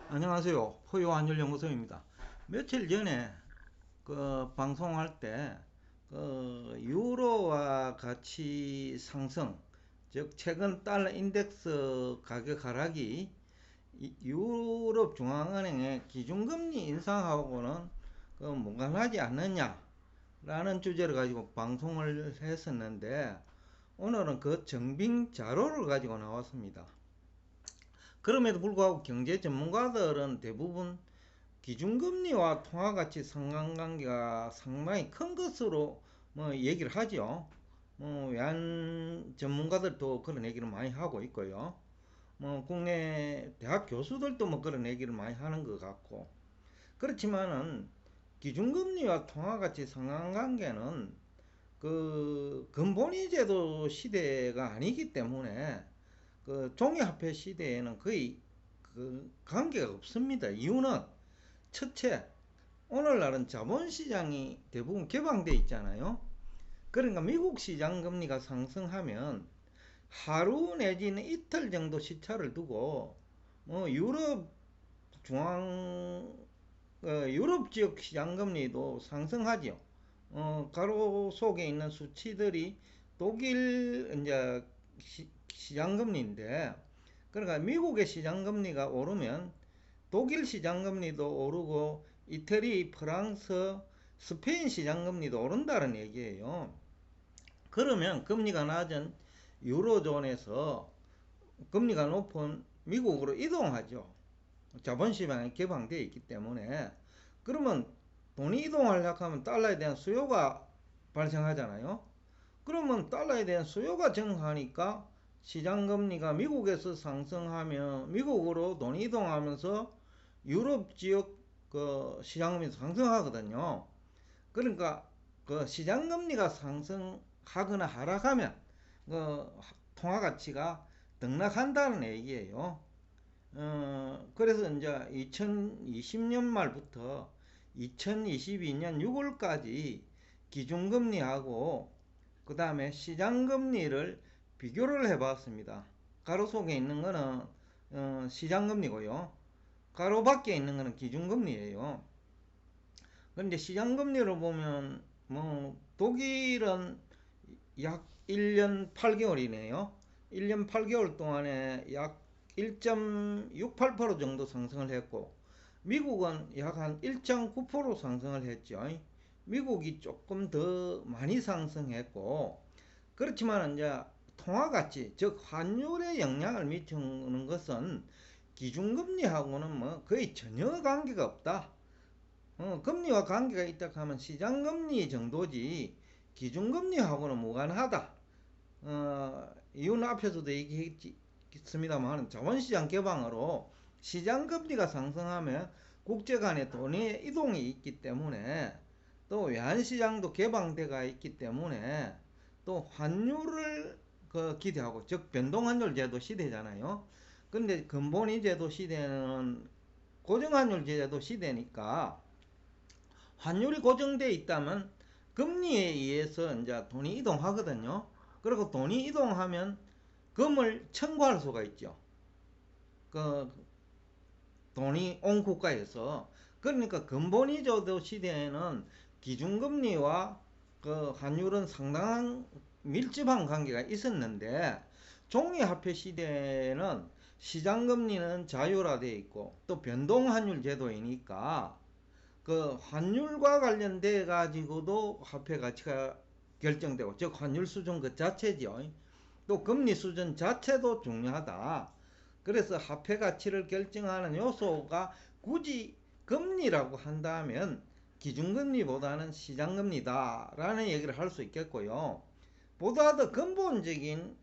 안녕하세요. 포유환율연구소입니다. 며칠 전에 방송할 때 유로와 가치 상승, 즉 최근 달러 인덱스 가격 하락이 유럽 중앙은행의 기준금리 인상하고는 무관하지 않느냐라는 주제를 가지고 방송을 했었는데, 오늘은 그 증빙 자료를 가지고 나왔습니다. 그럼에도 불구하고 경제 전문가들은 대부분 기준금리와 통화가치 상관관계가 상당히 큰 것으로 얘기를 하죠. 외환 전문가들도 그런 얘기를 많이 하고 있고요. 국내 대학 교수들도 그런 얘기를 많이 하는 것 같고. 그렇지만은 기준금리와 통화가치 상관관계는 그 근본위 제도 시대가 아니기 때문에 종이화폐 시대에는 거의 관계가 없습니다. 이유는 첫째, 오늘날은 자본시장이 대부분 개방돼 있잖아요. 그러니까 미국 시장 금리가 상승하면 하루 내지는 이틀 정도 시차를 두고 유럽 중앙 유럽 지역 시장 금리도 상승하죠. 가로 속에 있는 수치들이 독일 이제 시장 금리인데, 그러니까 미국의 시장 금리가 오르면 독일 시장 금리도 오르고 이태리, 프랑스, 스페인 시장 금리도 오른다는 얘기예요. 그러면 금리가 낮은 유로존에서 금리가 높은 미국으로 이동하죠. 자본시장이 개방되어 있기 때문에. 그러면 돈이 이동하려고 하면 달러에 대한 수요가 발생하잖아요. 그러면 달러에 대한 수요가 증가하니까 시장금리가 미국에서 상승하면 미국으로 돈이 이동하면서 유럽 지역 시장금리 상승하거든요. 그러니까 시장금리가 상승하거나 하락하면 그 통화가치가 등락한다는 얘기예요. 그래서 이제 2020년 말부터 2022년 6월까지 기준금리하고 그 다음에 시장금리를 비교를 해봤습니다. 가로 속에 있는 거는 시장금리고요. 가로 밖에 있는 거는 기준금리예요. 그런데 시장금리를 보면 독일은 약 1년 8개월이네요. 1년 8개월 동안에 약 1.68% 정도 상승을 했고, 미국은 약 한 1.9% 상승을 했죠. 미국이 조금 더 많이 상승했고, 그렇지만 이제 통화가치, 즉 환율에 영향을 미치는 것은 기준금리하고는 거의 전혀 관계가 없다. 금리와 관계가 있다 하면 시장금리 정도지 기준금리하고는 무관하다. 이유는 앞에서도 얘기했습니다만 자본시장 개방으로 시장금리가 상승하면 국제 간의 돈의 이동이 있기 때문에, 또 외환시장도 개방되어 있기 때문에, 또 환율을 기대하고, 즉 변동환율 제도 시대잖아요. 근데 근본위 제도 시대는 고정환율 제도 시대니까 환율이 고정되어 있다면 금리에 의해서 이제 돈이 이동하거든요. 그리고 돈이 이동하면 금을 청구할 수가 있죠. 그 돈이 온 국가에서. 그러니까 근본위제도 시대에는 기준금리와 환율은 상당한 밀접한 관계가 있었는데, 종이화폐 시대에는 시장금리는 자율화되어 있고 또 변동환율 제도이니까 환율과 관련돼 가지고도 화폐 가치가 결정되고, 즉 환율 수준 그 자체죠. 또 금리 수준 자체도 중요하다. 그래서 화폐 가치를 결정하는 요소가 굳이 금리라고 한다면 기준금리보다는 시장금리다라는 얘기를 할 수 있겠고요. 보다 더 근본적인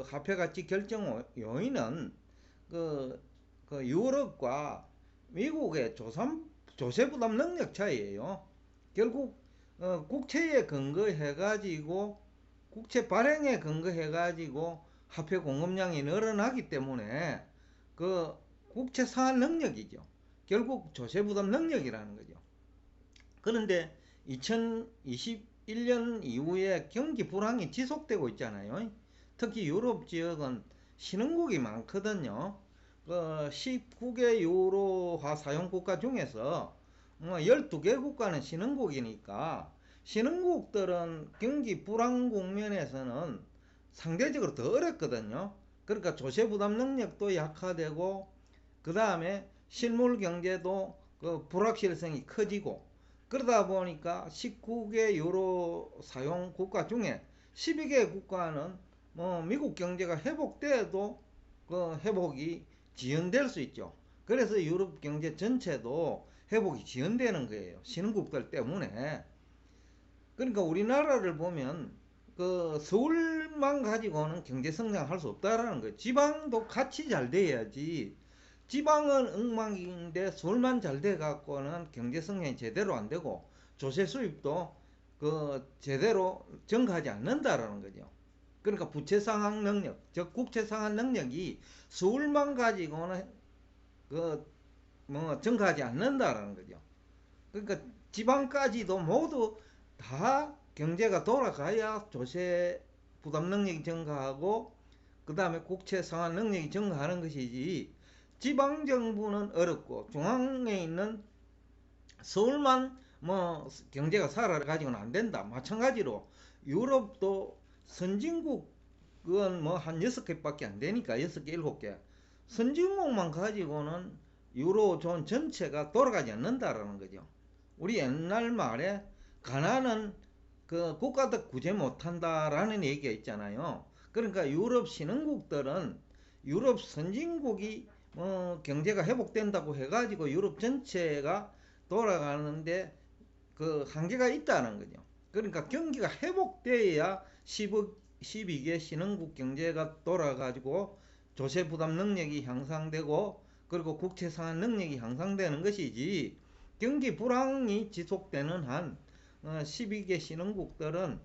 화폐 가치 결정 요인은 유럽과 미국의 조세 부담 능력 차이예요. 결국 국채에 근거해 가지고, 국채 발행에 근거해 가지고 화폐 공급량이 늘어나기 때문에 국채 상환 능력이죠. 결국 조세 부담 능력이라는 거죠. 그런데 2021년 이후에 경기 불황이 지속되고 있잖아요. 특히 유럽 지역은 신흥국이 많거든요. 19개 유로화 사용 국가 중에서 12개 국가는 신흥국이니까 신흥국들은 경기 불황 국면에서는 상대적으로 더 어렵거든요. 그러니까 조세 부담 능력도 약화되고 그 다음에 실물 경제도 그 불확실성이 커지고 그러다 보니까 19개 유로 사용 국가 중에 12개 국가는 미국 경제가 회복돼도 그 회복이 지연될 수 있죠. 그래서 유럽 경제 전체도 회복이 지연되는 거예요. 신흥국들 때문에. 그러니까 우리나라를 보면 그 서울만 가지고는 경제 성장할 수 없다라는 거예요. 지방도 같이 잘 돼야지. 지방은 엉망인데 서울만 잘 돼 갖고는 경제 성장이 제대로 안 되고 조세 수입도 그 제대로 증가하지 않는다라는 거죠. 그러니까 부채 상환 능력, 즉 국채 상환 능력이 서울만 가지고는 그 뭐 증가하지 않는다라는 거죠. 그러니까 지방까지도 모두 다 경제가 돌아가야 조세 부담 능력이 증가하고 그 다음에 국채 상환 능력이 증가하는 것이지 지방 정부는 어렵고 중앙에 있는 서울만 뭐 경제가 살아가지고는 안 된다. 마찬가지로 유럽도 선진국은 뭐 한 6개밖에 안 되니까 6개, 7개. 선진국만 가지고는 유로존 전체가 돌아가지 않는다라는 거죠. 우리 옛날 말에 가난은 그 국가도 구제 못한다라는 얘기가 있잖아요. 그러니까 유럽 신흥국들은 유럽 선진국이 경제가 회복된다고 해가지고 유럽 전체가 돌아가는데 그 한계가 있다는 거죠. 그러니까 경기가 회복돼야 12개 신흥국 경제가 돌아가지고 조세 부담 능력이 향상되고 그리고 국채 상환 능력이 향상되는 것이지 경기 불황이 지속되는 한 12개 신흥국들은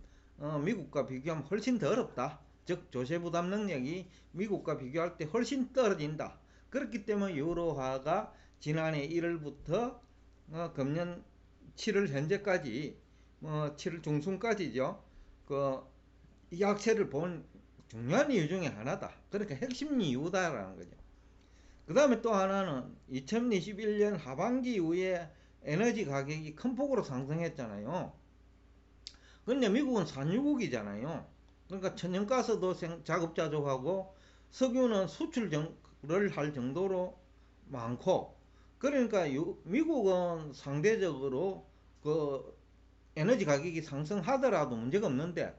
미국과 비교하면 훨씬 더 어렵다. 즉 조세 부담 능력이 미국과 비교할 때 훨씬 떨어진다. 그렇기 때문에 유로화가 지난해 1월부터 금년 7월 현재까지 7월 중순까지죠. 그 약세를 본 중요한 이유 중에 하나다. 그러니까 핵심 이유다라는 거죠. 그 다음에 또 하나는 2021년 하반기 이후에 에너지 가격이 큰 폭으로 상승했잖아요. 근데 미국은 산유국이잖아요. 그러니까 천연가스도 자급자족하고 석유는 수출을 할 정도로 많고 그러니까 미국은 상대적으로 그 에너지 가격이 상승하더라도 문제가 없는데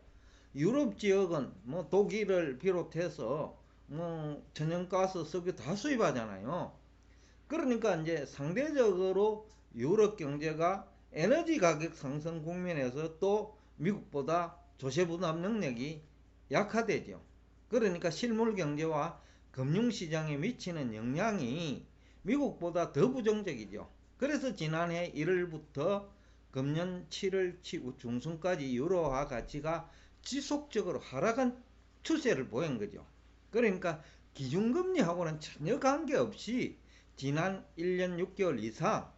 유럽 지역은 뭐 독일을 비롯해서 뭐 천연가스, 석유 다 수입하잖아요. 그러니까 이제 상대적으로 유럽 경제가 에너지 가격 상승 국면에서 또 미국보다 조세 부담 능력이 약화되죠. 그러니까 실물 경제와 금융시장에 미치는 영향이 미국보다 더 부정적이죠. 그래서 지난해 1월부터 금년 7월 중순까지 유로화 가치가 지속적으로 하락한 추세를 보인 거죠. 그러니까 기준금리하고는 전혀 관계없이 지난 1년 6개월 이상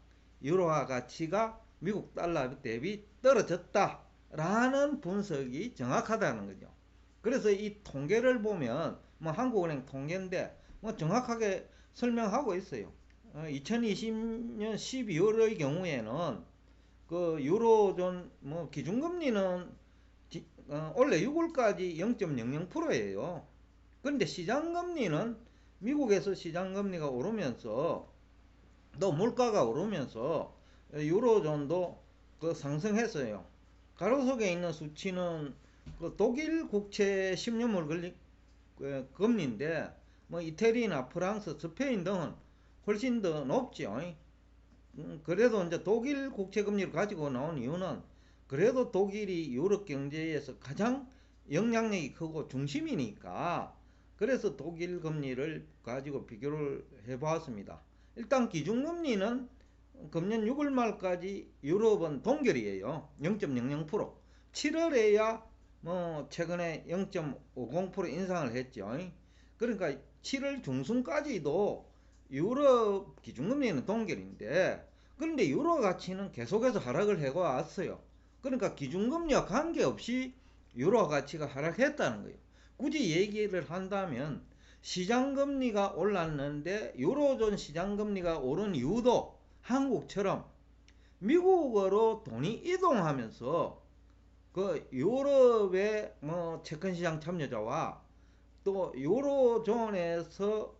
유로화 가치가 미국 달러 대비 떨어졌다라는 분석이 정확하다는 거죠. 그래서 이 통계를 보면 뭐 한국은행 통계인데 뭐 정확하게 설명하고 있어요. 2020년 12월의 경우에는 그 유로존 뭐 기준금리는 올해 6월까지 0.00%예요. 그런데 시장금리는 미국에서 시장금리가 오르면서 또 물가가 오르면서 유로존도 그 상승했어요. 가로속에 있는 수치는 그 독일 국채 10년물 금리인데 뭐 이태리나 프랑스, 스페인 등은 훨씬 더 높죠. 그래도 이제 독일 국채 금리를 가지고 나온 이유는 그래도 독일이 유럽 경제에서 가장 영향력이 크고 중심이니까 그래서 독일 금리를 가지고 비교를 해보았습니다. 일단 기준금리는 금년 6월 말까지 유럽은 동결이에요. 0.00%. 7월에야 뭐 최근에 0.50% 인상을 했죠. 그러니까 7월 중순까지도 유럽 기준금리는 동결인데 그런데 유로 가치는 계속해서 하락을 해왔어요. 그러니까 기준금리와 관계없이 유로 가치가 하락했다는 거예요. 굳이 얘기를 한다면 시장금리가 올랐는데 유로존 시장금리가 오른 이유도 한국처럼 미국으로 돈이 이동하면서 그 유럽의 뭐 채권시장 참여자와 또 유로존에서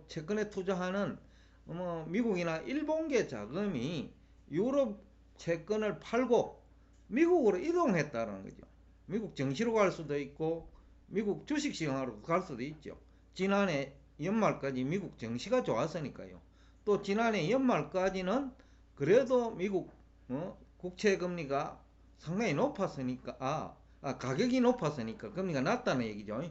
채권에 투자하는 뭐 미국이나 일본계 자금이 유럽 채권을 팔고 미국으로 이동했다는 거죠. 미국 증시로 갈 수도 있고 미국 주식시장으로 갈 수도 있죠. 지난해 연말까지 미국 증시가 좋았으니까요. 또 지난해 연말까지는 그래도 미국 국채 금리가 상당히 높았으니까 가격이 높았으니까 금리가 낮다는 얘기죠.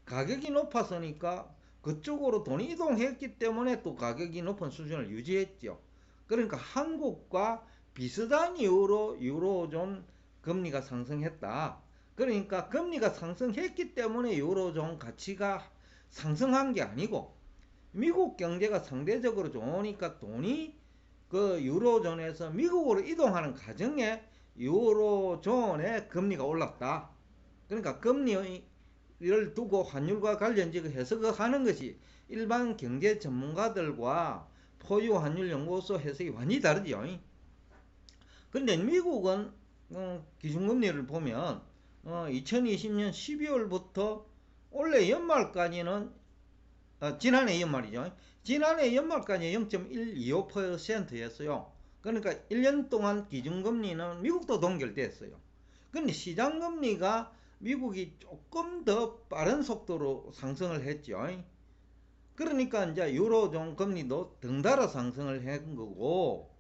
가격이 높았으니까 그쪽으로 돈이 이동했기 때문에 또 가격이 높은 수준을 유지했죠. 그러니까 한국과 비슷한 이유로 유로존 금리가 상승했다. 그러니까 금리가 상승했기 때문에 유로존 가치가 상승한 게 아니고 미국 경제가 상대적으로 좋으니까 돈이 그 유로존에서 미국으로 이동하는 과정에 유로존의 금리가 올랐다. 그러니까 금리를 두고 환율과 관련지어 해석을 하는 것이 일반 경제 전문가들과 포유 환율 연구소 해석이 완전히 다르죠. 그런데 미국은 기준금리를 보면 2020년 12월부터 올해 연말까지는 지난해 연말이죠. 지난해 연말까지 0.125%였어요. 그러니까 1년 동안 기준금리는 미국도 동결됐어요. 그런데 시장금리가 미국이 조금 더 빠른 속도로 상승을 했죠. 그러니까 이제 유로존 금리도 덩달아 상승을 한 거고,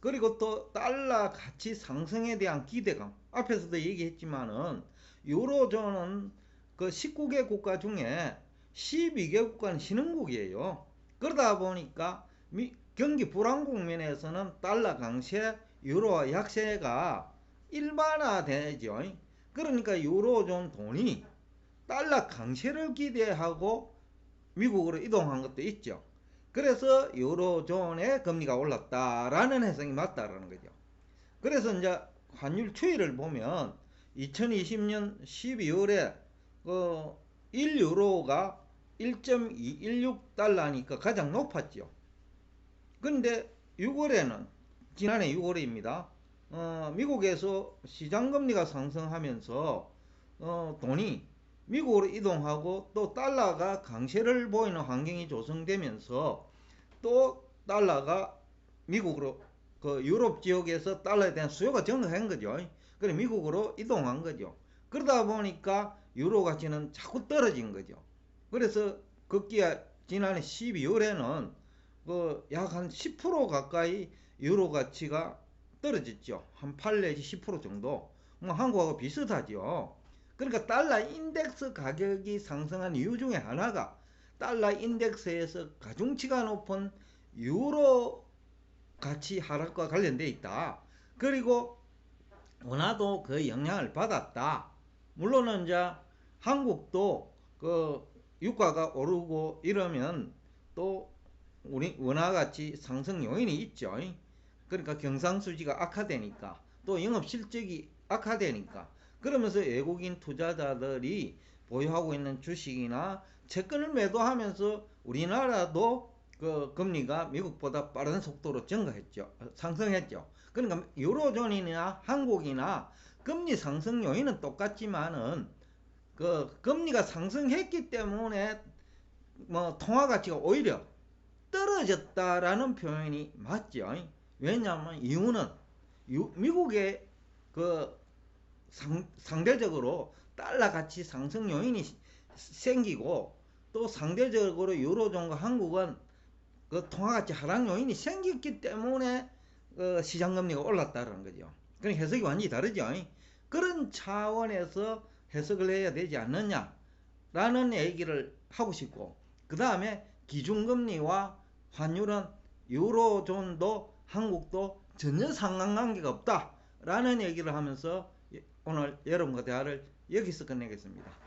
그리고 또 달러 가치 상승에 대한 기대감, 앞에서도 얘기했지만은 유로존은 그 19개 국가 중에 12개 국가는 신흥국이에요. 그러다 보니까 경기 불안 국면에서는 달러 강세, 유로화 약세가 일반화되죠. 그러니까 유로존 돈이 달러 강세를 기대하고 미국으로 이동한 것도 있죠. 그래서 유로존의 금리가 올랐다라는 해석이 맞다라는 거죠. 그래서 이제 환율 추이를 보면 2020년 12월에 그 1유로가 1.216달러니까 가장 높았죠. 근데 6월에는 지난해 6월입니다. 미국에서 시장금리가 상승하면서 돈이 미국으로 이동하고 또 달러가 강세를 보이는 환경이 조성되면서 또 달러가 미국으로 그 유럽 지역에서 달러에 대한 수요가 증가한 거죠. 그래 미국으로 이동한 거죠. 그러다 보니까 유로 가치는 자꾸 떨어진 거죠. 그래서 급기야 지난해 12월에는 그 약 한 10% 가까이 유로 가치가 떨어졌죠. 한 8 내지 10% 정도. 뭐 한국하고 비슷하죠. 그러니까 달러 인덱스 가격이 상승한 이유 중에 하나가 달러 인덱스에서 가중치가 높은 유로 가치 하락과 관련되어 있다. 그리고 원화도 그 영향을 받았다. 물론은 이제 한국도 그 유가가 오르고 이러면 또 우리 원화가치 상승 요인이 있죠. 그러니까 경상수지가 악화되니까 또 영업실적이 악화되니까 그러면서 외국인 투자자들이 보유하고 있는 주식이나 채권을 매도하면서 우리나라도 그 금리가 미국보다 빠른 속도로 증가했죠. 상승했죠. 그러니까 유로존이나 한국이나 금리 상승 요인은 똑같지만은 그 금리가 상승했기 때문에 뭐 통화 가치가 오히려 떨어졌다라는 표현이 맞죠. 왜냐하면 이유는 미국의 그 상대적으로 달러 가치 상승 요인이 생기고 또 상대적으로 유로존과 한국은 그 통화 가치 하락 요인이 생겼기 때문에 시장 금리가 올랐다는 거죠. 그럼 해석이 완전히 다르죠. 그런 차원에서 해석을 해야 되지 않느냐라는 얘기를 하고 싶고, 그 다음에 기준금리와 환율은 유로존도 한국도 전혀 상관관계가 없다라는 얘기를 하면서 오늘 여러분과 대화를 여기서 끝내겠습니다.